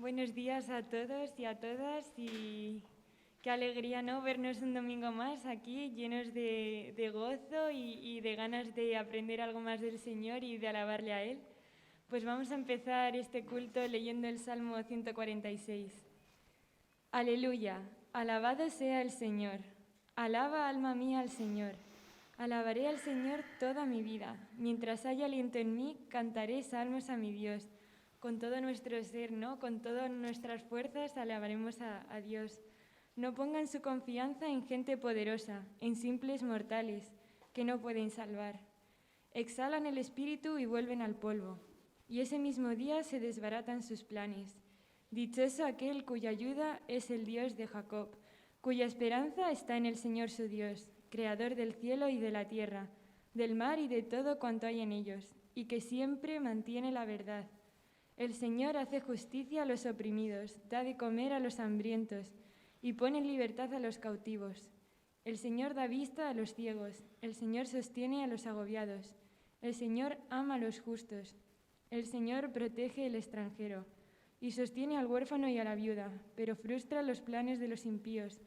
Buenos días a todos y a todas y qué alegría, ¿no? Vernos un domingo más aquí llenos de gozo y de ganas de aprender algo más del Señor y de alabarle a Él. Pues vamos a empezar este culto leyendo el Salmo 146. Aleluya, alabado sea el Señor. Alaba, alma mía, al Señor. Alabaré al Señor toda mi vida. Mientras haya aliento en mí, cantaré salmos a mi Dios. Con todo nuestro ser, ¿no? Con todas nuestras fuerzas alabaremos a Dios. No pongan su confianza en gente poderosa, en simples mortales que no pueden salvar. Exhalan el espíritu y vuelven al polvo, y ese mismo día se desbaratan sus planes. Dichoso aquel cuya ayuda es el Dios de Jacob, cuya esperanza está en el Señor su Dios, creador del cielo y de la tierra, del mar y de todo cuanto hay en ellos, y que siempre mantiene la verdad. El Señor hace justicia a los oprimidos, da de comer a los hambrientos y pone en libertad a los cautivos. El Señor da vista a los ciegos, el Señor sostiene a los agobiados, el Señor ama a los justos, el Señor protege al extranjero y sostiene al huérfano y a la viuda, pero frustra los planes de los impíos.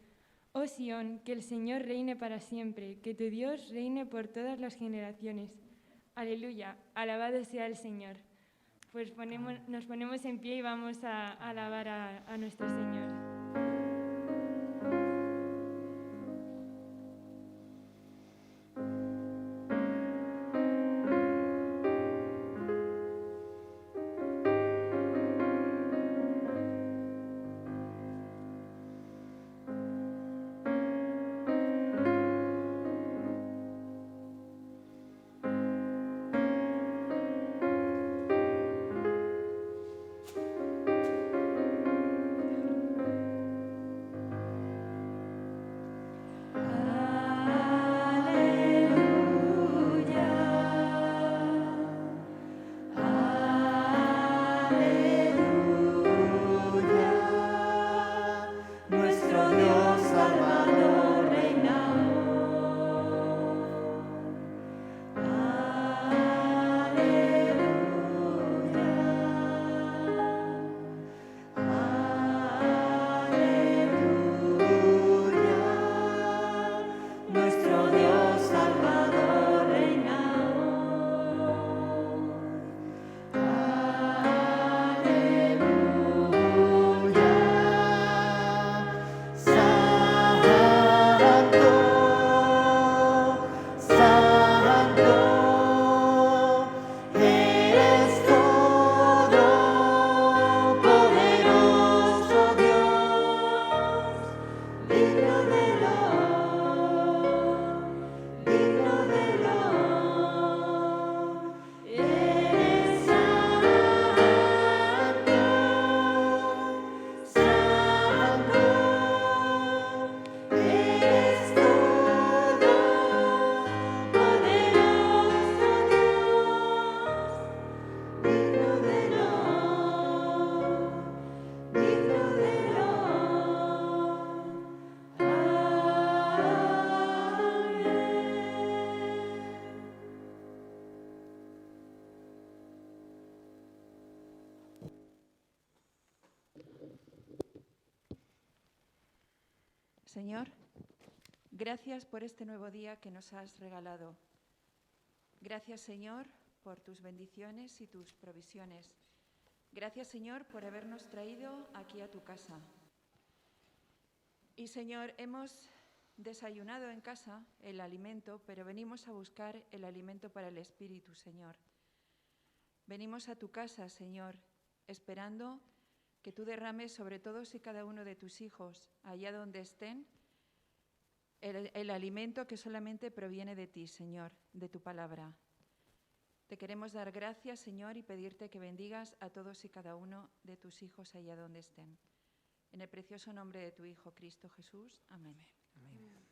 Oh Sión, que el Señor reine para siempre, que tu Dios reine por todas las generaciones. Aleluya, alabado sea el Señor. Pues nos ponemos en pie y vamos a alabar a nuestro Señor. Señor, gracias por este nuevo día que nos has regalado. Gracias, Señor, por tus bendiciones y tus provisiones. Gracias, Señor, por habernos traído aquí a tu casa. Y, Señor, hemos desayunado en casa el alimento, pero venimos a buscar el alimento para el Espíritu, Señor. Venimos a tu casa, Señor, esperando que tú derrames sobre todos y cada uno de tus hijos, allá donde estén, el alimento que solamente proviene de ti, Señor, de tu palabra. Te queremos dar gracias, Señor, y pedirte que bendigas a todos y cada uno de tus hijos allá donde estén. En el precioso nombre de tu Hijo, Cristo Jesús. Amén. Amén.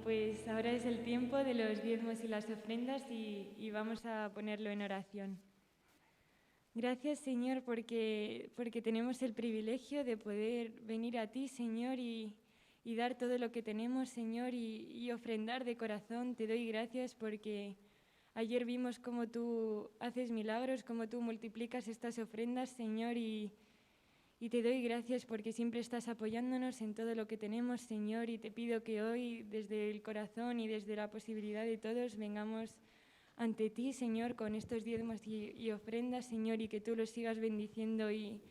pues ahora es el tiempo de los diezmos y las ofrendas y vamos a ponerlo en oración. Gracias, Señor, porque tenemos el privilegio de poder venir a ti, Señor, y dar todo lo que tenemos, Señor, y ofrendar de corazón. Te doy gracias porque ayer vimos cómo tú haces milagros, cómo tú multiplicas estas ofrendas, Señor, y te doy gracias porque siempre estás apoyándonos en todo lo que tenemos, Señor, y te pido que hoy, desde el corazón y desde la posibilidad de todos, vengamos ante ti, Señor, con estos diezmos y ofrendas, Señor, y que tú los sigas bendiciendo y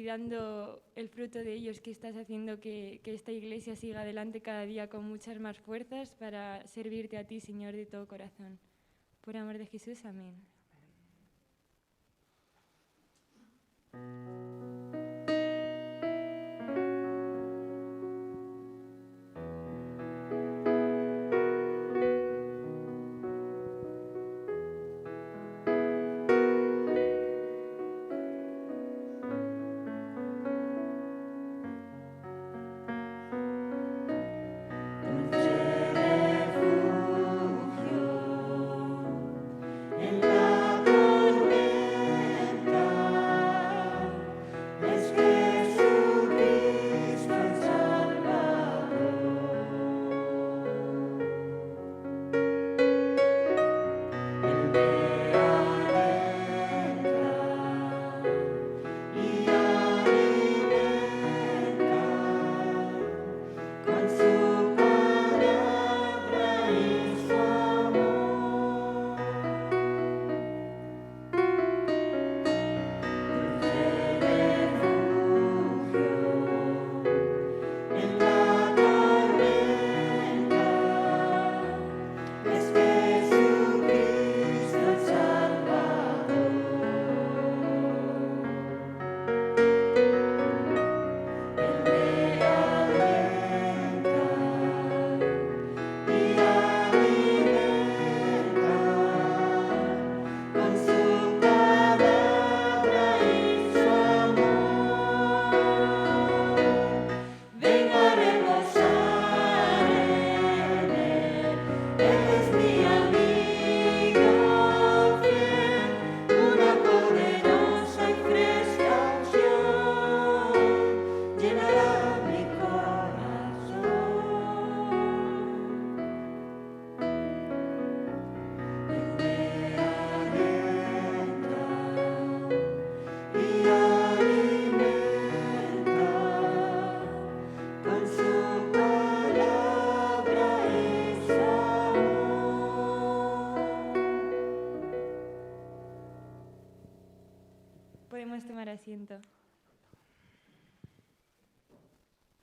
dando el fruto de ellos, que estás haciendo que esta iglesia siga adelante cada día con muchas más fuerzas para servirte a ti, Señor, de todo corazón. Por amor de Jesús, amén. Podemos tomar asiento.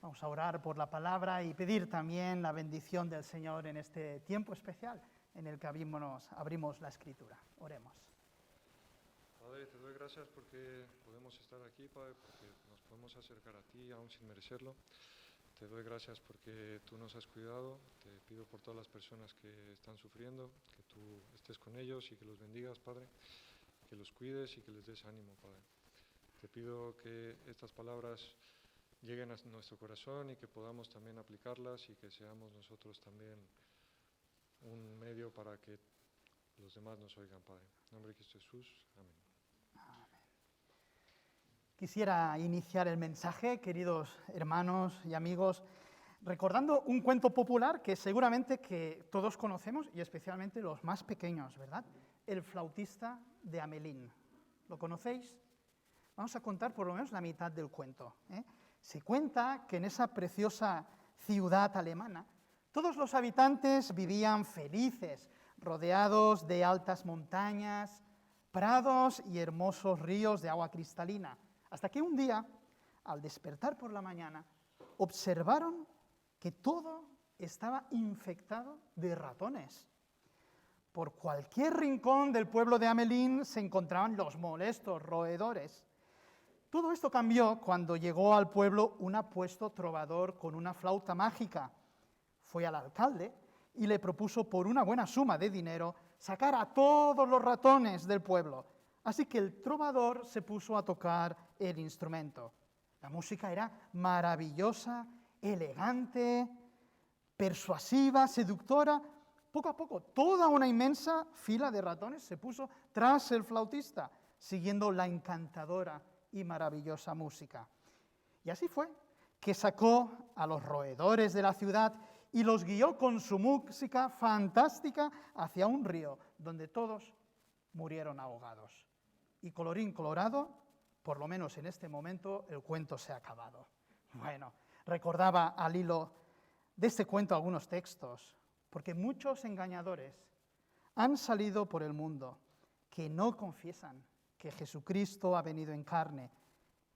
Vamos a orar por la palabra y pedir también la bendición del Señor en este tiempo especial en el que abrimos la Escritura. Oremos. Padre, te doy gracias porque podemos estar aquí, Padre, porque nos podemos acercar a ti aún sin merecerlo. Te doy gracias porque tú nos has cuidado. Te pido por todas las personas que están sufriendo, que tú estés con ellos y que los bendigas, Padre, que los cuides y que les des ánimo, Padre. Te pido que estas palabras lleguen a nuestro corazón y que podamos también aplicarlas y que seamos nosotros también un medio para que los demás nos oigan, Padre. En nombre de Cristo Jesús, amén. Quisiera iniciar el mensaje, queridos hermanos y amigos, recordando un cuento popular que seguramente que todos conocemos y especialmente los más pequeños, ¿verdad? El flautista de Hamelín. ¿Lo conocéis? Vamos a contar por lo menos la mitad del cuento. Se cuenta que en esa preciosa ciudad alemana todos los habitantes vivían felices, rodeados de altas montañas, prados y hermosos ríos de agua cristalina, hasta que un día, al despertar por la mañana, observaron que todo estaba infectado de ratones. Por cualquier rincón del pueblo de Hamelín se encontraban los molestos roedores. Todo esto cambió cuando llegó al pueblo un apuesto trovador con una flauta mágica. Fue al alcalde y le propuso por una buena suma de dinero sacar a todos los ratones del pueblo. Así que el trovador se puso a tocar el instrumento. La música era maravillosa, elegante, persuasiva, seductora. Poco a poco, toda una inmensa fila de ratones se puso tras el flautista, siguiendo la encantadora y maravillosa música. Y así fue que sacó a los roedores de la ciudad y los guió con su música fantástica hacia un río, donde todos murieron ahogados. Y colorín colorado, por lo menos en este momento, el cuento se ha acabado. Bueno, recordaba al hilo de este cuento algunos textos, porque muchos engañadores han salido por el mundo que no confiesan que Jesucristo ha venido en carne.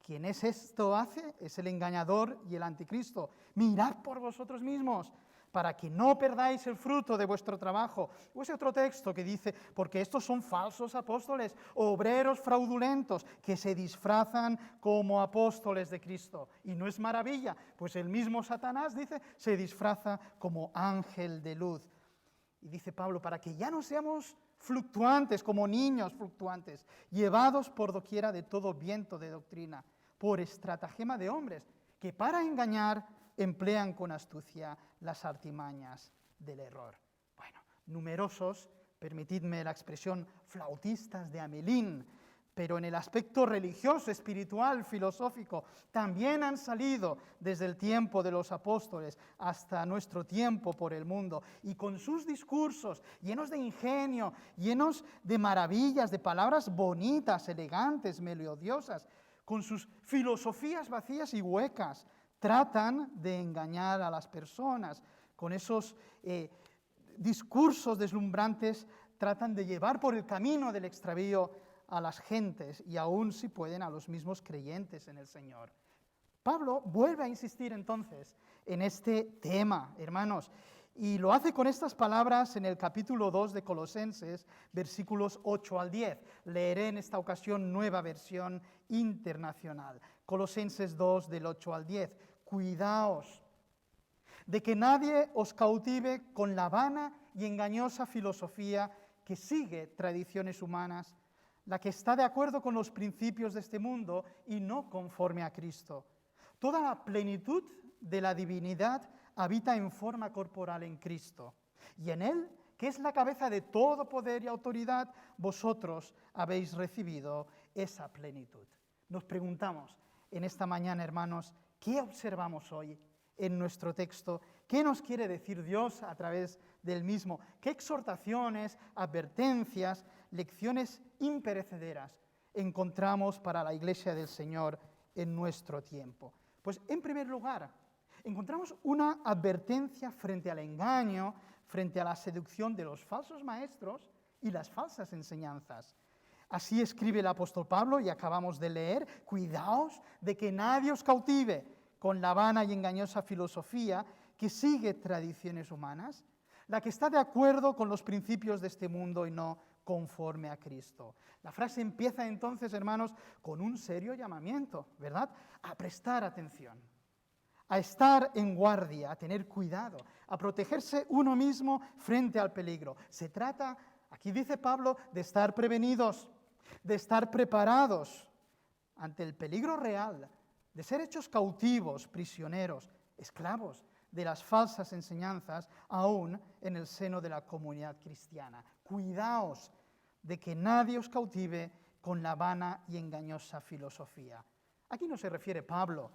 Quien esto hace es el engañador y el anticristo. Mirad por vosotros mismos, para que no perdáis el fruto de vuestro trabajo. O ese otro texto que dice, porque estos son falsos apóstoles, obreros fraudulentos, que se disfrazan como apóstoles de Cristo. Y no es maravilla, pues el mismo Satanás, dice, se disfraza como ángel de luz. Y dice Pablo, para que ya no seamos fluctuantes, como niños fluctuantes, llevados por doquiera de todo viento de doctrina, por estratagema de hombres, que para engañar emplean con astucia las artimañas del error. Bueno, numerosos, permitidme la expresión, flautistas de Amelín, pero en el aspecto religioso, espiritual, filosófico, también han salido desde el tiempo de los apóstoles hasta nuestro tiempo por el mundo, y con sus discursos llenos de ingenio, llenos de maravillas, de palabras bonitas, elegantes, melodiosas, con sus filosofías vacías y huecas, tratan de engañar a las personas. Con esos discursos deslumbrantes tratan de llevar por el camino del extravío a las gentes y aún, si pueden, a los mismos creyentes en el Señor. Pablo vuelve a insistir entonces en este tema, hermanos, y lo hace con estas palabras en el capítulo 2 de Colosenses, versículos 8 al 10. Leeré en esta ocasión Nueva Versión Internacional. Colosenses 2, del 8 al 10. Cuidaos de que nadie os cautive con la vana y engañosa filosofía que sigue tradiciones humanas, la que está de acuerdo con los principios de este mundo y no conforme a Cristo. Toda la plenitud de la divinidad habita en forma corporal en Cristo, y en Él, que es la cabeza de todo poder y autoridad, vosotros habéis recibido esa plenitud. Nos preguntamos en esta mañana, hermanos, ¿qué observamos hoy en nuestro texto? ¿Qué nos quiere decir Dios a través del mismo? ¿Qué exhortaciones, advertencias, lecciones imperecederas encontramos para la Iglesia del Señor en nuestro tiempo? Pues, en primer lugar, encontramos una advertencia frente al engaño, frente a la seducción de los falsos maestros y las falsas enseñanzas. Así escribe el apóstol Pablo, y acabamos de leer, cuidaos de que nadie os cautive con la vana y engañosa filosofía que sigue tradiciones humanas, la que está de acuerdo con los principios de este mundo y no conforme a Cristo. La frase empieza entonces, hermanos, con un serio llamamiento, ¿verdad? A prestar atención, a estar en guardia, a tener cuidado, a protegerse uno mismo frente al peligro. Se trata, aquí dice Pablo, de estar prevenidos, de estar preparados ante el peligro real, de ser hechos cautivos, prisioneros, esclavos de las falsas enseñanzas, aún en el seno de la comunidad cristiana. Cuidaos de que nadie os cautive con la vana y engañosa filosofía. Aquí no se refiere Pablo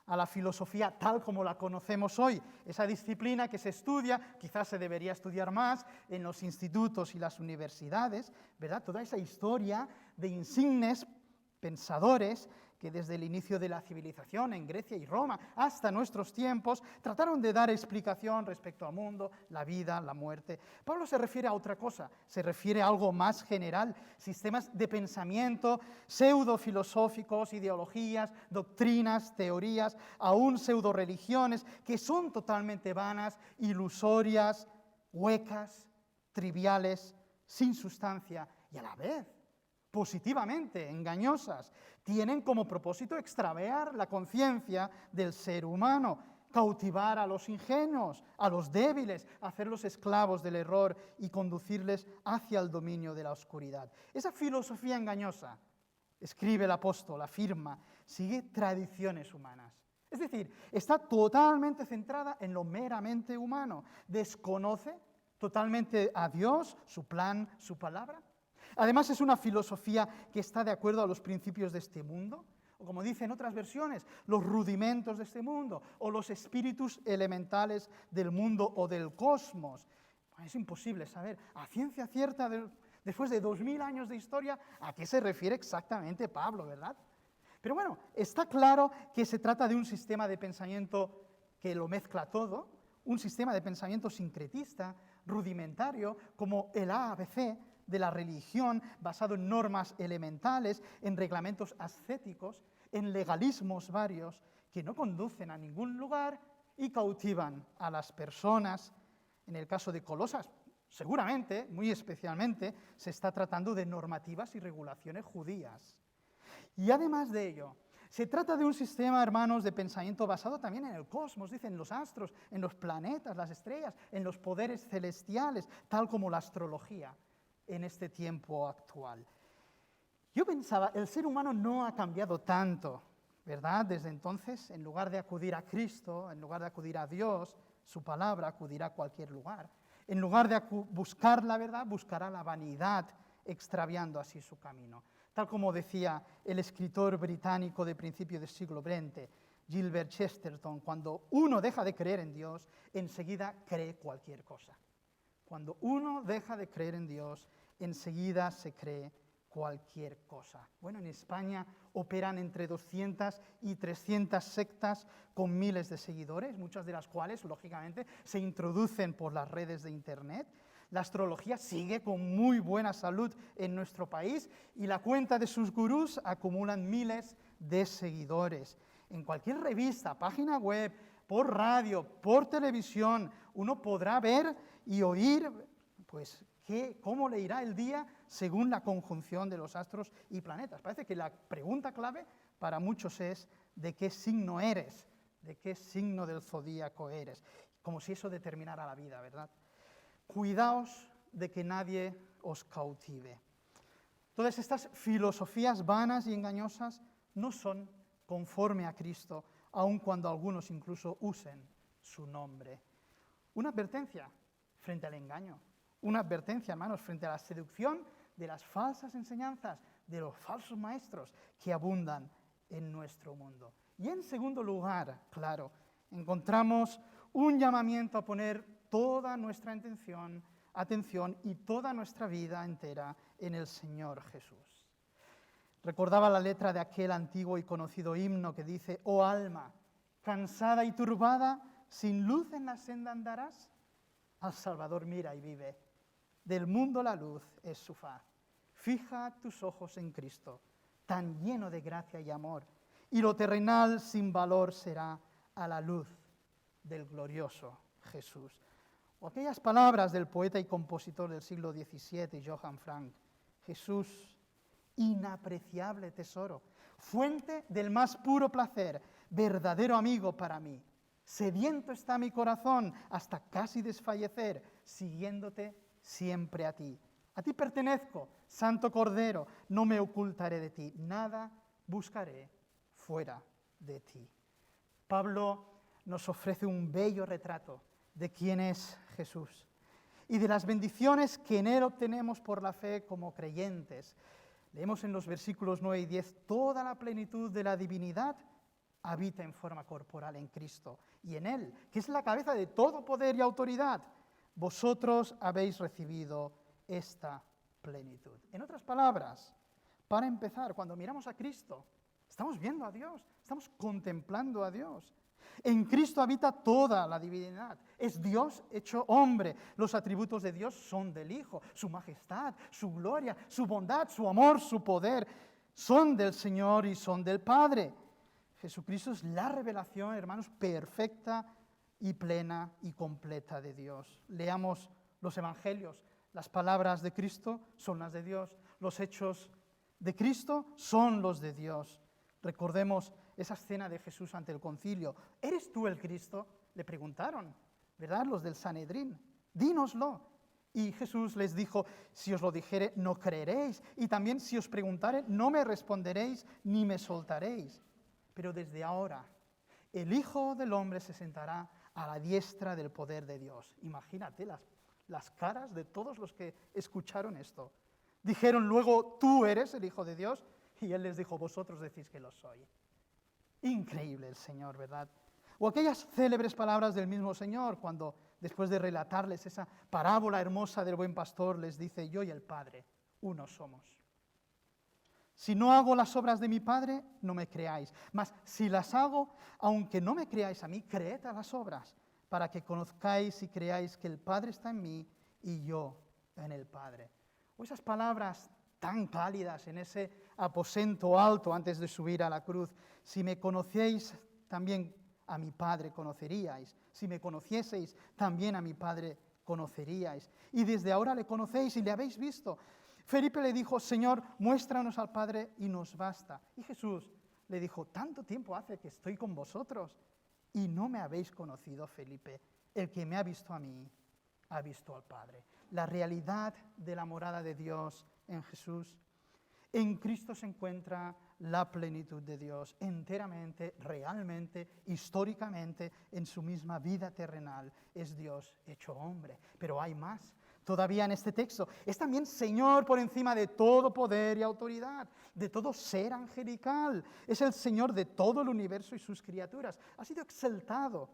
a la filosofía tal como la conocemos hoy, esa disciplina que se estudia, quizás se debería estudiar más en los institutos y las universidades, ¿verdad? Toda esa historia de insignes pensadores que desde el inicio de la civilización en Grecia y Roma hasta nuestros tiempos trataron de dar explicación respecto al mundo, la vida, la muerte. Pablo se refiere a otra cosa, se refiere a algo más general, sistemas de pensamiento pseudo-filosóficos, ideologías, doctrinas, teorías, aún pseudo-religiones que son totalmente vanas, ilusorias, huecas, triviales, sin sustancia y a la vez positivamente engañosas. Tienen como propósito extraviar la conciencia del ser humano, cautivar a los ingenuos, a los débiles, hacerlos esclavos del error y conducirles hacia el dominio de la oscuridad. Esa filosofía engañosa, escribe el apóstol, afirma, sigue tradiciones humanas. Es decir, está totalmente centrada en lo meramente humano. Desconoce totalmente a Dios, su plan, su palabra. Además, es una filosofía que está de acuerdo a los principios de este mundo, o como dicen otras versiones, los rudimentos de este mundo, o los espíritus elementales del mundo o del cosmos. Es imposible saber a ciencia cierta, después de 2000 años de historia, a qué se refiere exactamente Pablo, ¿verdad? Pero bueno, está claro que se trata de un sistema de pensamiento que lo mezcla todo, un sistema de pensamiento sincretista, rudimentario, como el ABC de la religión, basado en normas elementales, en reglamentos ascéticos, en legalismos varios, que no conducen a ningún lugar y cautivan a las personas. En el caso de Colosas, seguramente, muy especialmente, se está tratando de normativas y regulaciones judías. Y además de ello, se trata de un sistema, hermanos, de pensamiento basado también en el cosmos, dicen los astros, en los planetas, las estrellas, en los poderes celestiales, tal como la astrología en este tiempo actual. Yo pensaba, el ser humano no ha cambiado tanto, ¿verdad? Desde entonces, en lugar de acudir a Cristo, en lugar de acudir a Dios, su palabra, acudirá a cualquier lugar. En lugar de buscar la verdad, buscará la vanidad, extraviando así su camino. Tal como decía el escritor británico de principio del siglo XX, Gilbert Chesterton, cuando uno deja de creer en Dios, enseguida cree cualquier cosa. Cuando uno deja de creer en Dios, enseguida se cree cualquier cosa. Bueno, en España operan entre 200 y 300 sectas con miles de seguidores, muchas de las cuales, lógicamente, se introducen por las redes de Internet. La astrología sigue con muy buena salud en nuestro país y la cuenta de sus gurús acumulan miles de seguidores. En cualquier revista, página web, por radio, por televisión, uno podrá ver y oír pues, cómo le irá el día según la conjunción de los astros y planetas. Parece que la pregunta clave para muchos es ¿de qué signo eres? ¿De qué signo del zodíaco eres? Como si eso determinara la vida, ¿verdad? Cuidaos de que nadie os cautive. Todas estas filosofías vanas y engañosas no son conforme a Cristo, aun cuando algunos incluso usen su nombre. Una advertencia frente al engaño, una advertencia, hermanos, frente a la seducción de las falsas enseñanzas, de los falsos maestros que abundan en nuestro mundo. Y en segundo lugar, claro, encontramos un llamamiento a poner toda nuestra atención y toda nuestra vida entera en el Señor Jesús. Recordaba la letra de aquel antiguo y conocido himno que dice: «Oh alma, cansada y turbada, sin luz en la senda andarás. Al Salvador mira y vive, del mundo la luz es su faz. Fija tus ojos en Cristo, tan lleno de gracia y amor, y lo terrenal sin valor será a la luz del glorioso Jesús». O aquellas palabras del poeta y compositor del siglo XVII, Johann Frank: Jesús, inapreciable tesoro, fuente del más puro placer, verdadero amigo para mí. Sediento está mi corazón hasta casi desfallecer, siguiéndote siempre a ti. A ti pertenezco, Santo Cordero, no me ocultaré de ti, nada buscaré fuera de ti. Pablo nos ofrece un bello retrato de quién es Jesús y de las bendiciones que en Él obtenemos por la fe como creyentes. Leemos en los versículos 9 y 10, toda la plenitud de la divinidad habita en forma corporal en Cristo y en Él, que es la cabeza de todo poder y autoridad. Vosotros habéis recibido esta plenitud. En otras palabras, para empezar, cuando miramos a Cristo, estamos viendo a Dios, estamos contemplando a Dios. En Cristo habita toda la divinidad. Es Dios hecho hombre. Los atributos de Dios son del Hijo. Su majestad, su gloria, su bondad, su amor, su poder son del Señor y son del Padre. Jesucristo es la revelación, hermanos, perfecta y plena y completa de Dios. Leamos los evangelios. Las palabras de Cristo son las de Dios. Los hechos de Cristo son los de Dios. Recordemos esa escena de Jesús ante el concilio. ¿Eres tú el Cristo? Le preguntaron, ¿verdad? Los del Sanedrín. Dínoslo. Y Jesús les dijo: si os lo dijere, no creeréis. Y también si os preguntare, no me responderéis ni me soltaréis. Pero desde ahora el Hijo del Hombre se sentará a la diestra del poder de Dios. Imagínate las caras de todos los que escucharon esto. Dijeron luego, tú eres el Hijo de Dios, y Él les dijo, vosotros decís que lo soy. Increíble el Señor, ¿verdad? O aquellas célebres palabras del mismo Señor, cuando después de relatarles esa parábola hermosa del buen pastor, les dice, yo y el Padre, uno somos. Si no hago las obras de mi Padre, no me creáis. Mas si las hago, aunque no me creáis a mí, creed a las obras, para que conozcáis y creáis que el Padre está en mí y yo en el Padre. O esas palabras tan cálidas en ese aposento alto antes de subir a la cruz. Si me conocéis, también a mi Padre conoceríais. Si me conocieseis, también a mi Padre conoceríais. Y desde ahora le conocéis y le habéis visto. Felipe le dijo, Señor, muéstranos al Padre y nos basta. Y Jesús le dijo, tanto tiempo hace que estoy con vosotros y no me habéis conocido, Felipe. El que me ha visto a mí, ha visto al Padre. La realidad de la morada de Dios en Jesús. En Cristo se encuentra la plenitud de Dios, enteramente, realmente, históricamente, en su misma vida terrenal. Es Dios hecho hombre. Pero hay más. Todavía en este texto, es también Señor por encima de todo poder y autoridad, de todo ser angelical. Es el Señor de todo el universo y sus criaturas. Ha sido exaltado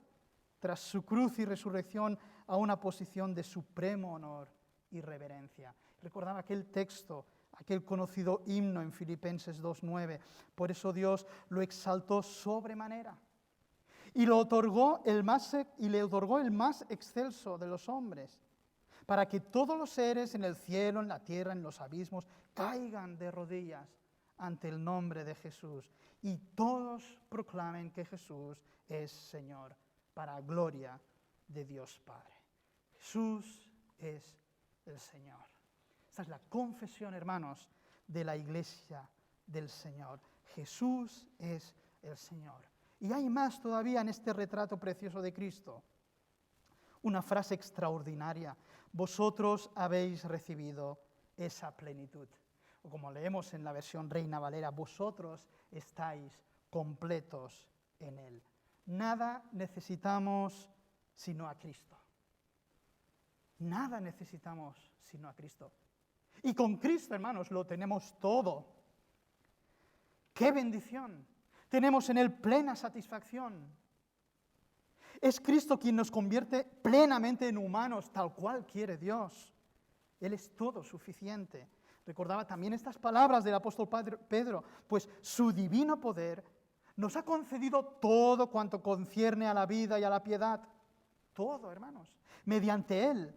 tras su cruz y resurrección a una posición de supremo honor y reverencia. Recordaba aquel texto, aquel conocido himno en Filipenses 2:9. Por eso Dios lo exaltó sobremanera y le otorgó el más excelso de los hombres, para que todos los seres en el cielo, en la tierra, en los abismos, caigan de rodillas ante el nombre de Jesús y todos proclamen que Jesús es Señor, para gloria de Dios Padre. Jesús es el Señor. Esta es la confesión, hermanos, de la Iglesia del Señor. Jesús es el Señor. Y hay más todavía en este retrato precioso de Cristo. Una frase extraordinaria. Vosotros habéis recibido esa plenitud. O como leemos en la versión Reina Valera, vosotros estáis completos en Él. Nada necesitamos sino a Cristo. Nada necesitamos sino a Cristo. Y con Cristo, hermanos, lo tenemos todo. ¡Qué bendición! Tenemos en Él plena satisfacción. Es Cristo quien nos convierte plenamente en humanos, tal cual quiere Dios. Él es todo suficiente. Recordaba también estas palabras del apóstol Pedro, pues su divino poder nos ha concedido todo cuanto concierne a la vida y a la piedad. Todo, hermanos, mediante Él.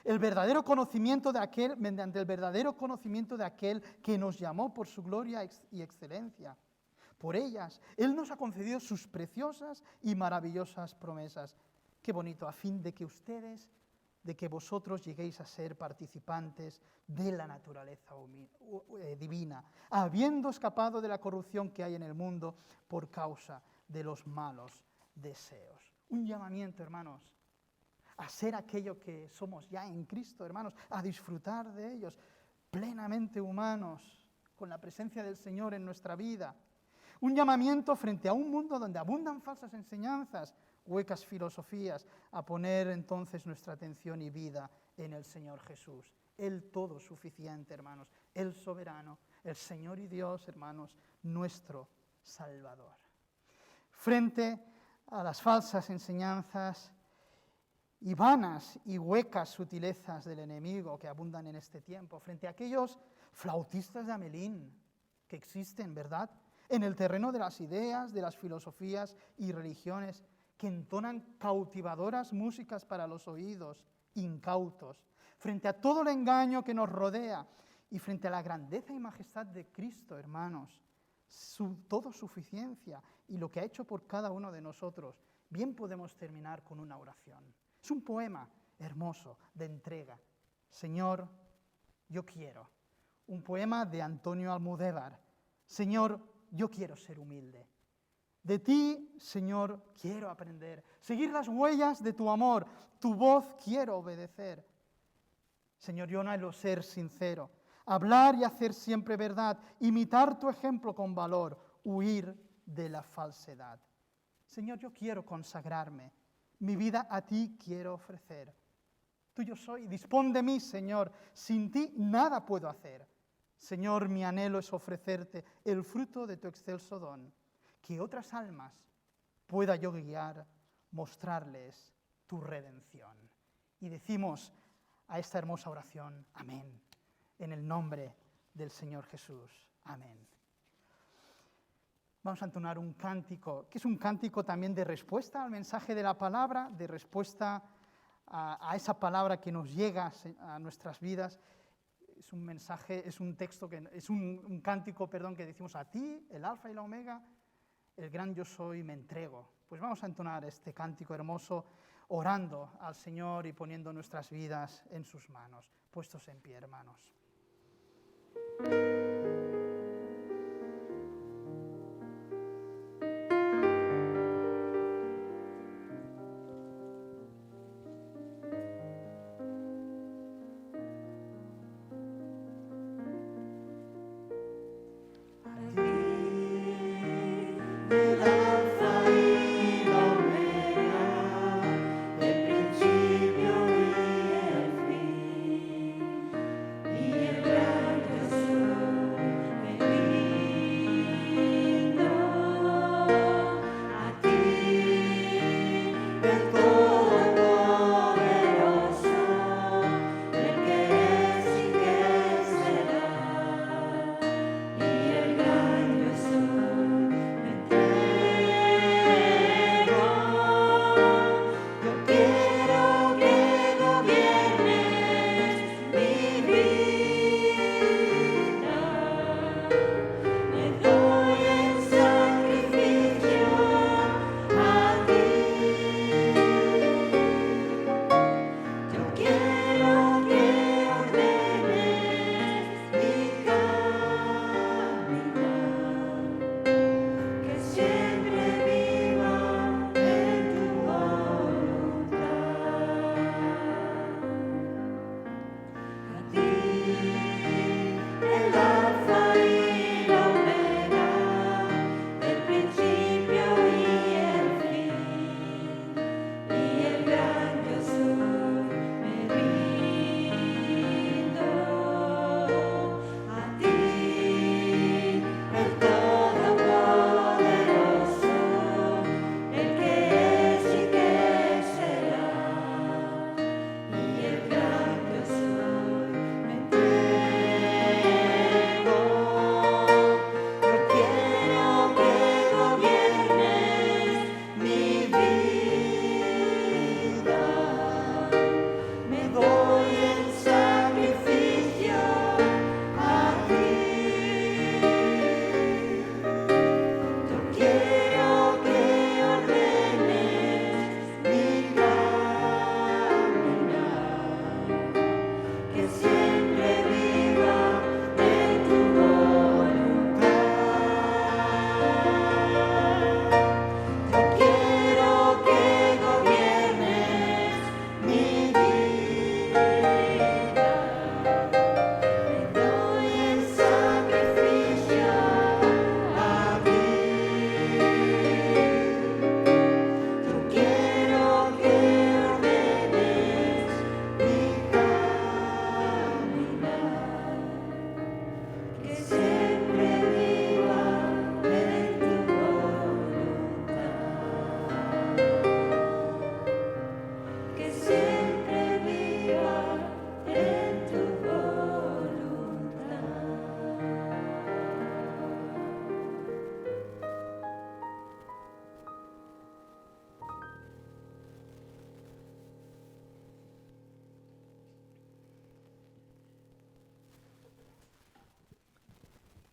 Mediante el verdadero conocimiento de aquel que nos llamó por su gloria y excelencia. Por ellas, Él nos ha concedido sus preciosas y maravillosas promesas. Qué bonito, a fin de que vosotros lleguéis a ser participantes de la naturaleza divina, habiendo escapado de la corrupción que hay en el mundo por causa de los malos deseos. Un llamamiento, hermanos, a ser aquello que somos ya en Cristo, hermanos, a disfrutar de ellos, plenamente humanos, con la presencia del Señor en nuestra vida. Un llamamiento frente a un mundo donde abundan falsas enseñanzas, huecas filosofías, a poner entonces nuestra atención y vida en el Señor Jesús. El todo suficiente, hermanos, el soberano, el Señor y Dios, hermanos, nuestro Salvador. Frente a las falsas enseñanzas y vanas y huecas sutilezas del enemigo que abundan en este tiempo, frente a aquellos flautistas de Amelín que existen, ¿verdad?, en el terreno de las ideas, de las filosofías y religiones, que entonan cautivadoras músicas para los oídos incautos, frente a todo el engaño que nos rodea y frente a la grandeza y majestad de Cristo, hermanos, su todo suficiencia y lo que ha hecho por cada uno de nosotros, bien podemos terminar con una oración. Es un poema hermoso de entrega. Señor, yo quiero. Un poema de Antonio Almudévar. Señor, yo quiero ser humilde. De ti, Señor, quiero aprender. Seguir las huellas de tu amor. Tu voz quiero obedecer. Señor, yo anhelo ser sincero. Hablar y hacer siempre verdad. Imitar tu ejemplo con valor. Huir de la falsedad. Señor, yo quiero consagrarme, mi vida a ti quiero ofrecer. Tuyo soy, dispón de mí, Señor, sin ti nada puedo hacer. Señor, mi anhelo es ofrecerte el fruto de tu excelso don, que otras almas pueda yo guiar, mostrarles tu redención. Y decimos a esta hermosa oración, amén, en el nombre del Señor Jesús, amén. Vamos a entonar un cántico, que es un cántico también de respuesta al mensaje de la palabra, de respuesta a esa palabra que nos llega a nuestras vidas. Es un mensaje, es un texto, es un cántico, que decimos a ti, el alfa y la omega, el gran yo soy, me entrego. Pues vamos a entonar este cántico hermoso, orando al Señor y poniendo nuestras vidas en sus manos. Puestos en pie, hermanos.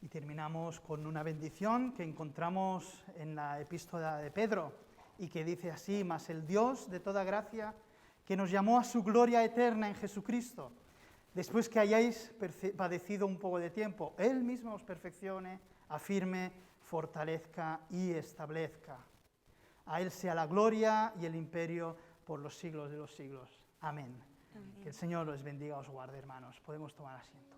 Y terminamos con una bendición que encontramos en la epístola de Pedro y que dice así: mas el Dios de toda gracia, que nos llamó a su gloria eterna en Jesucristo, después que hayáis padecido un poco de tiempo, Él mismo os perfeccione, afirme, fortalezca y establezca. A Él sea la gloria y el imperio por los siglos de los siglos. Amén. Amén. Que el Señor os bendiga, os guarde, hermanos. Podemos tomar asiento.